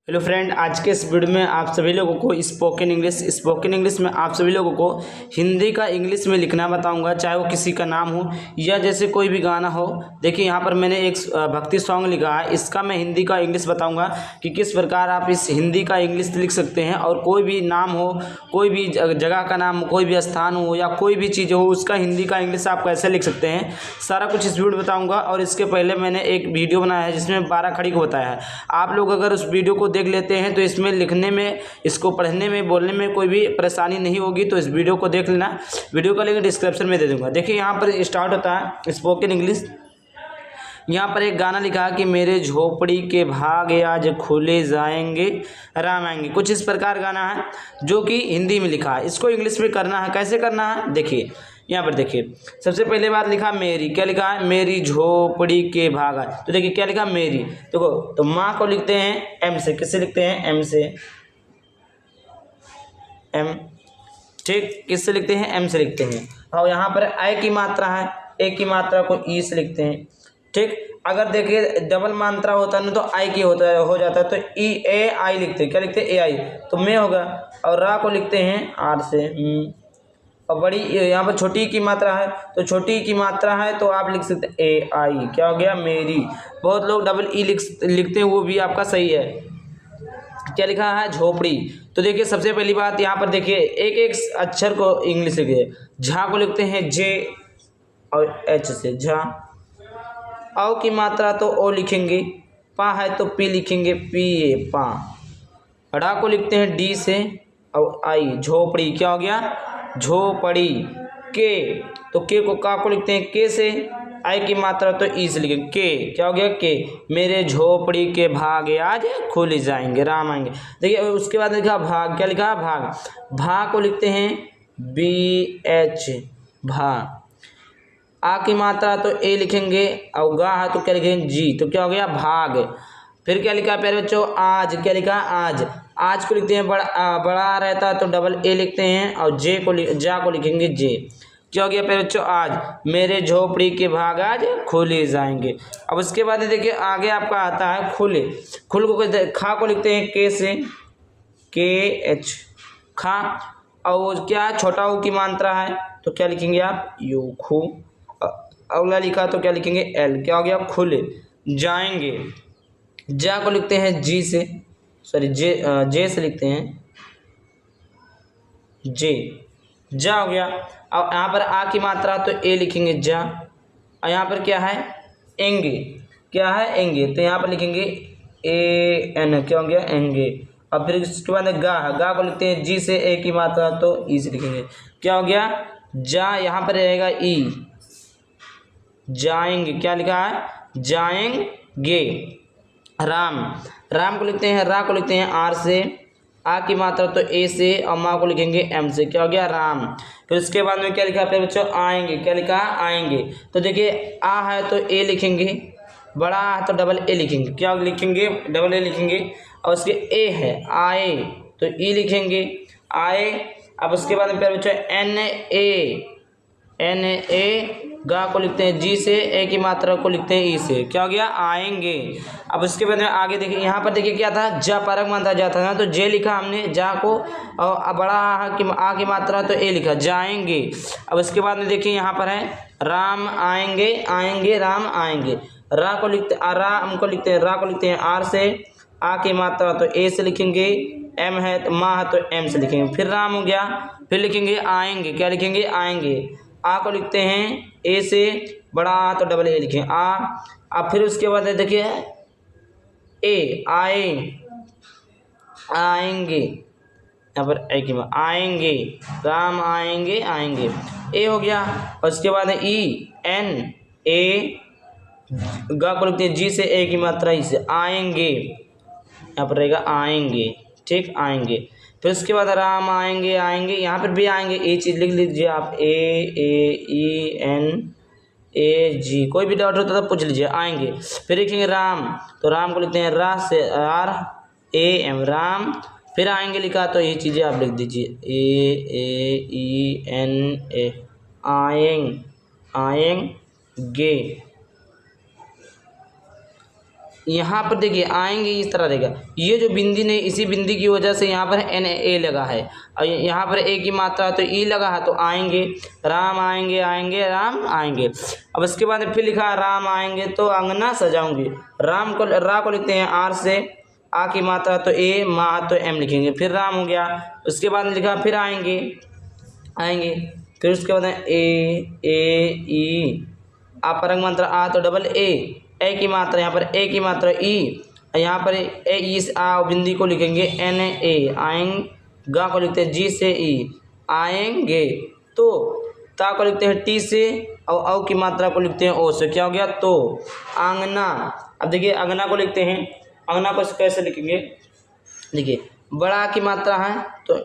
Hello friend, आज के इस वीडियो में आप सभी लोगों को स्पोकन इंग्लिश में आप सभी लोगों को हिंदी का इंग्लिश में लिखना बताऊंगा, चाहे वो किसी का नाम हो या जैसे कोई भी गाना हो। देखिए यहाँ पर मैंने एक भक्ति सॉन्ग लिखा है, इसका मैं हिंदी का इंग्लिश बताऊंगा कि किस प्रकार आप इस हिंदी का इंग्लिश लिख सकते हैं। और कोई भी नाम हो, कोई भी जगह का नाम, कोई भी स्थान हो या कोई भी चीज़ हो, उसका हिंदी का इंग्लिश आप कैसे लिख सकते हैं, सारा कुछ इस वीडियो बताऊँगा। और इसके पहले मैंने एक वीडियो बनाया है जिसमें 12 खड़ी को बताया है। आप लोग अगर उस वीडियो को देख लेते हैं तो इसमें लिखने में, इसको पढ़ने में, बोलने में कोई भी परेशानी नहीं होगी। तो इस वीडियो को देख लेना, वीडियो का लिंक डिस्क्रिप्शन में दे दूंगा। देखिए यहाँ पर स्टार्ट होता है स्पोकन इंग्लिश। यहाँ पर एक गाना लिखा है कि मेरे झोपड़ी के भाग आज खुले जाएंगे, राम आएंगे। कुछ इस प्रकार गाना है जो कि हिंदी में लिखा है। इसको इंग्लिश में करना है। कैसे करना है देखिए, यहाँ पर देखिए सबसे पहले बात लिखा मेरी। क्या लिखा है? मेरी झोपड़ी के भाग आज। तो देखिए क्या लिखा? मेरी। देखो तो माँ को लिखते हैं एम से। किससे लिखते हैं? एम से। एम, ठीक। किससे लिखते हैं? एम से लिखते हैं। और यहाँ पर आई की मात्रा है, ए की मात्रा को ई से लिखते हैं, ठीक। अगर देखिए डबल मात्रा होता है ना तो आई की होता है, हो जाता है, तो ई ए आई लिखते हैं। क्या लिखते हैं? ए आई। तो मैं होगा। और रा को लिखते हैं आर से। और बड़ी यहाँ पर छोटी की मात्रा है, तो छोटी की मात्रा है तो आप लिख सकते हैं ए आई। क्या हो गया? मेरी। बहुत लोग डबल ई लिखते हैं, वो भी आपका सही है। क्या लिखा है? झोपड़ी। तो देखिए सबसे पहली बात यहाँ पर देखिए एक एक अक्षर को इंग्लिश लिखिए। झा को लिखते हैं जे और एच से, झा। औ की मात्रा तो ओ लिखेंगे, पा है तो पी लिखेंगे, पी ए पा। ड़ा को लिखते हैं डी से और आई, झोपड़ी। क्या हो गया? झोपड़ी। के, तो के को का को लिखते हैं के से, आई की मात्रा तो ई से लिखेंगे, के। क्या हो गया? के। मेरे झोपड़ी के भाग आज खुल जाएंगे, राम आएंगे। देखिए उसके बाद लिखा भाग। क्या लिखा? भाग। भाग को लिखते हैं बी एच, भा। आ की मात्रा तो ए लिखेंगे और गा है तो क्या लिखेंगे? जी। तो क्या हो गया? भाग। फिर क्या लिखा प्यारे बच्चों? आज। क्या लिखा? आज। आज को लिखते हैं बड़ा रहता है तो डबल ए लिखते हैं और जे को जा को लिखेंगे जे। क्या हो गया प्यारे बच्चों? आज। मेरे झोपड़ी के भाग आज खुले जाएंगे। अब उसके बाद देखिए आगे आपका आता है खुले। खुल को खा को लिखते हैं के से, के एच, खा। और क्या छोटा ऊ की मात्रा है तो क्या लिखेंगे आप? यू, खू। अगला लिखा तो क्या लिखेंगे? एल। क्या हो गया? खुले जाएंगे। जा को लिखते हैं जी से, सॉरी जे से लिखते हैं, जे। जा हो गया। अब यहाँ पर आ की मात्रा तो ए लिखेंगे, जा। और यहाँ पर क्या है? एंगे। क्या है? एंगे। तो यहाँ पर लिखेंगे ए एन। क्या हो गया? एंगे। और फिर इसके बाद गा है, गा को लिखते हैं जी से, ए की मात्रा तो ई से लिखेंगे। क्या हो गया? जा। यहाँ पर रहेगा ई, जाएंगे। क्या लिखा है? जाएंगे। राम। राम को लिखते हैं, रा को लिखते हैं आर से, आ की मात्रा तो ए से और माँ को लिखेंगे एम से। क्या हो गया? राम। फिर उसके बाद में क्या लिखा है बच्चों? आएंगे। क्या लिखा है? आएंगे। तो देखिए आ है तो ए लिखेंगे, बड़ा है तो डबल ए लिखेंगे। क्या लिखेंगे? डबल ए लिखेंगे। और उसके ए है आए तो ई लिखेंगे, आए। अब उसके बाद में प्यारे बच्चों एन ए, एन ए, गा को लिखते हैं जी से, ए की मात्रा को लिखते हैं ई से। क्या हो गया? आएंगे। अब उसके बाद में आगे देखिए यहाँ पर देखिए क्या था? जा परक मात्रा जा था ना, तो जे लिखा हमने जा को, और बड़ा आ की मात्रा तो ए लिखा, जाएंगे। अब उसके बाद में देखिए यहाँ पर है राम आएंगे, आएंगे, राम आएंगे। रा को लिखते राम को लिखते हैं, रा को लिखते हैं आर से, आ की मात्रा तो ए से लिखेंगे, एम है तो माँ है तो एम से लिखेंगे। फिर राम हो गया। फिर लिखेंगे आएंगे। क्या लिखेंगे? आएंगे। आ को लिखते हैं ए से, बड़ा आ तो डबल ए लिखें, आ। अब फिर उसके बाद देखिए ए, आए, आएंगे। यहाँ पर ए की आएंगे, राम आएंगे, आएंगे। ए हो गया। और उसके बाद ई एन ए, गा को लिखते हैं जी से, ए की मात्रा ई से, आएंगे। यहाँ पर रहेगा आएंगे, ठीक, आएंगे। फिर उसके बाद राम आएंगे, आएंगे। यहाँ पर भी आएंगे, ये चीज़ लिख लीजिए आप, ए ई एन ए जी। कोई भी डाउट होता तो पूछ लीजिए, आएंगे। फिर लिखेंगे राम, तो राम को लिखते हैं रा से, आर ए एम, राम। फिर आएंगे लिखा तो ये चीज़ें आप लिख दीजिए, ए ई एन ए, आएंगे। यहाँ पर देखिए आएंगे इस तरह रहेगा, ये जो बिंदी ने इसी बिंदी की वजह से यहाँ पर एन ए लगा है, और यहाँ पर ए की मात्रा है तो ई लगा है, तो आएंगे राम आएंगे, आएंगे राम आएंगे। अब इसके बाद फिर लिखा है राम आएंगे तो अंगना सजाऊंगी। राम को रा को लिखते हैं आर से, आ की मात्रा तो ए, मा तो एम लिखेंगे, फिर राम हो गया। उसके बाद लिखा फिर आएंगे, आएंगे फिर उसके बाद ए ई, अपरंग मात्रा आ तो डबल ए की मात्रा, यहाँ पर ए की मात्रा ई, यहाँ पर ए ई से आ बिंदी को लिखेंगे एन ए, आएंगा को लिखते हैं जी से ई, आएंगे। तो ता को लिखते हैं टी से, और औ की मात्रा को लिखते हैं ओ से, क्या हो गया तो आंगना। अब देखिए अंगना को लिखते हैं, अंगना को कैसे लिखेंगे, देखिए बड़ा की मात्रा है तो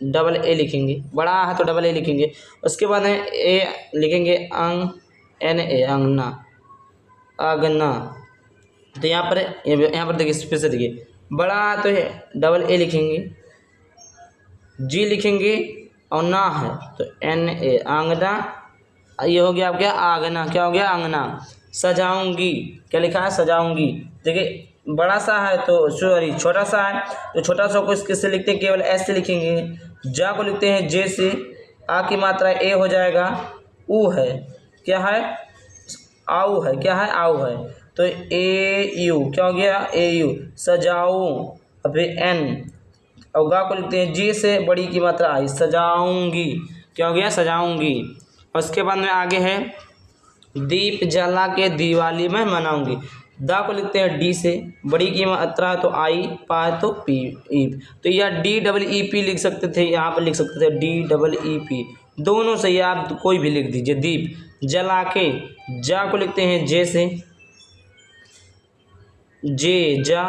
डबल ए लिखेंगे, बड़ा है तो डबल ए लिखेंगे। उसके बाद है ए लिखेंगे अंग एन ए, अंगना, अगना। तो यहाँ पर देखिए फिर से देखिए, बड़ा तो है डबल ए लिखेंगे, जी लिखेंगे, और ना है तो एन ए, आंगना। ये हो गया आपका आगना, क्या हो गया अंगना। सजाऊंगी, क्या लिखा है सजाऊंगी। देखिए बड़ा सा है तो सॉरी छोटा सा है तो छोटा सा को किससे लिखते हैं, केवल एस से लिखेंगे। जा को लिखते हैं जे से, आ की मात्रा ए हो जाएगा, ऊ है, क्या है आऊ है, क्या है आऊ है, तो ए यू, क्या हो गया ए यू, सजाऊं। और फिर एन, और गा को लिखते हैं जी से, बड़ी की मात्रा आई, सजाऊंगी, क्या हो गया सजाऊंगी। और उसके बाद में आगे है दीप जला के दिवाली में मनाऊंगी। दा को लिखते हैं डी से, बड़ी की मात्रा तो आई, पा तो पी ई, तो यह डी डबल ई पी लिख सकते थे, यहाँ पर लिख सकते थे डी डबल ई पी, दोनों सही है, आप कोई भी लिख दीजिए। दीप जला के, जा को लिखते हैं जे से, जे जा,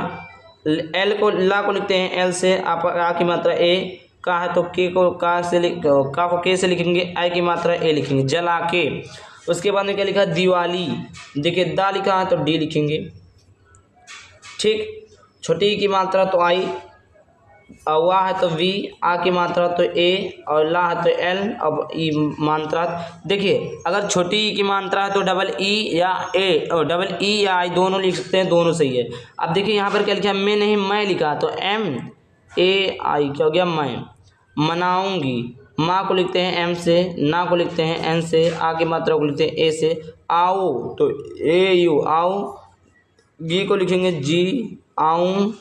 एल को ला को लिखते हैं एल से, आप आ की मात्रा ए, का है तो के को का से का को के से लिखेंगे, आई की मात्रा ए लिखेंगे, जला के। उसके बाद में क्या लिखा दिवाली, देखिए दा लिखा है तो डी लिखेंगे, ठीक। छोटी की मात्रा तो आई, और वाह है तो वी, आ की मात्रा तो ए, और ला है तो एल, अब ई मात्रा। देखिए अगर छोटी ई की मात्रा है तो डबल ई या ए, और डबल ई या आई दोनों लिख सकते हैं, दोनों सही है। अब देखिए यहाँ पर क्या लिखा, मैं नहीं मैं लिखा, तो एम ए आई, क्या हो गया मैं। मनाऊंगी, माँ को लिखते हैं एम से, ना को लिखते हैं एन से, आ की मात्रा को लिखते हैं ए से। आओ तो ए यू, आओ। गी को लिखेंगे जी, आऊँ,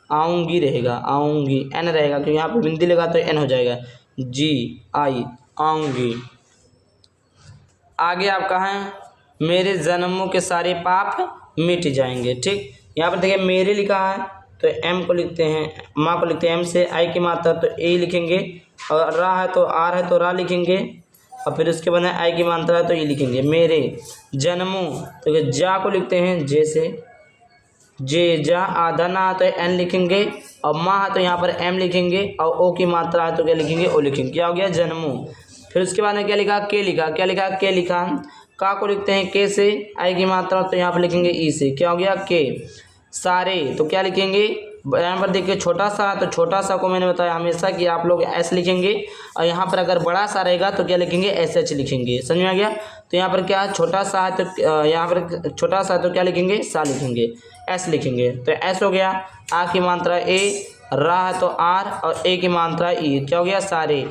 आऊँगी रहेगा, आऊँगी, एन रहेगा क्योंकि यहाँ पे बिंदी लगा तो एन हो जाएगा, जी आई, आऊँगी। आगे आपका है मेरे जन्मों के सारे पाप मिट जाएंगे, ठीक। यहाँ पर देखिए मेरे लिखा है तो एम को लिखते हैं, माँ को लिखते हैं एम से, आई की मात्रा तो ए लिखेंगे, और रा है तो आर है तो रा लिखेंगे, और फिर उसके बाद आई की मात्रा है तो ये लिखेंगे। मेरे जन्मों तो जा को लिखते हैं जे से, जे जा, आधा ना है तो एन लिखेंगे, और माँ है तो यहाँ पर एम लिखेंगे, और ओ की मात्रा है तो क्या लिखेंगे ओ लिखेंगे, क्या हो गया जन्मों। फिर उसके बाद में क्या लिखा के लिखा, क्या लिखा के लिखा। का को लिखते हैं के से, आई की मात्रा तो यहाँ पर लिखेंगे ई से, क्या हो गया के। सारे तो क्या लिखेंगे, यहाँ पर देखिए छोटा सा, तो छोटा सा को मैंने बताया हमेशा कि आप लोग एस लिखेंगे, और यहाँ पर अगर बड़ा सा रहेगा तो क्या लिखेंगे एस एच लिखेंगे, समझ में आ गया। तो यहाँ पर क्या छोटा सा है तो यहाँ पर छोटा सा तो क्या लिखेंगे सा लिखेंगे, एस लिखेंगे, तो एस हो गया। आ की मात्रा ए, रा है तो आर, और ए की मात्रा ई, क्या हो गया सारे।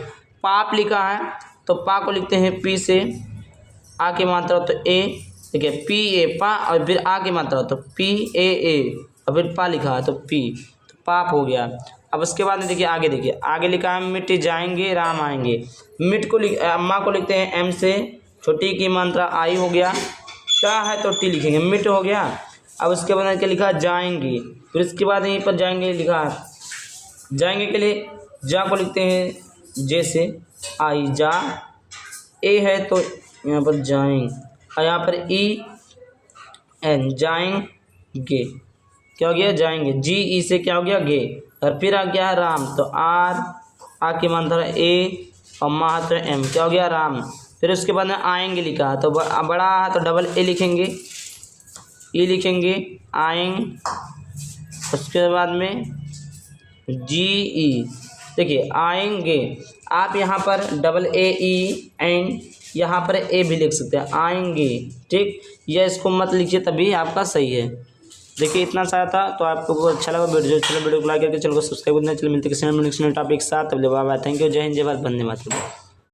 पाप लिखा है तो पा को लिखते हैं पी से, आ की मात्रा तो ए, देखिए पी ए पा, और फिर आ की मात्रा तो पी ए, और फिर पा लिखा है तो पी, तो पाप हो गया। अब उसके बाद में देखिए आगे लिखा है मिट जाएंगे राम आएंगे। मिट को माँ को लिखते हैं एम से, छोटी की मात्रा आई हो गया, टा है तो टी लिखेंगे, मिट हो गया। अब उसके बाद क्या लिखा जाएंगे, फिर इसके बाद यहीं पर जाएंगे लिखा, जाएंगे के लिए जा को लिखते हैं जे से, आई जा, ए है तो यहाँ पर जाएंगे, और यहाँ पर ई एन, जाएंगे, क्या हो गया जाएंगे। जी ई से क्या हो गया गे, और फिर आ गया है राम, तो आर, आ की मात्रा ए, और मात्र एम, क्या हो गया राम। फिर उसके बाद में आएंगे लिखा, तो बड़ा है तो डबल ए लिखेंगे, ई लिखेंगे, आएंगे। उसके बाद में जी ई, देखिए आएंगे, आप यहाँ पर डबल ए ई एन, यहाँ पर ए भी लिख सकते हैं, आएंगे, ठीक। यह इसको मत लिखिए तभी आपका सही है, देखिए इतना सारा था। तो आपको बहुत अच्छा लगा वीडियो, वीडियो को लाइक करके चैनल को सब्सक्राइब करना। चलिए मिलते हैं किसी नेक्स्ट टॉपिक के साथ। तब बाय बाय, थैंक यू, जय हिंद, जय भारत, वंदे मातरम।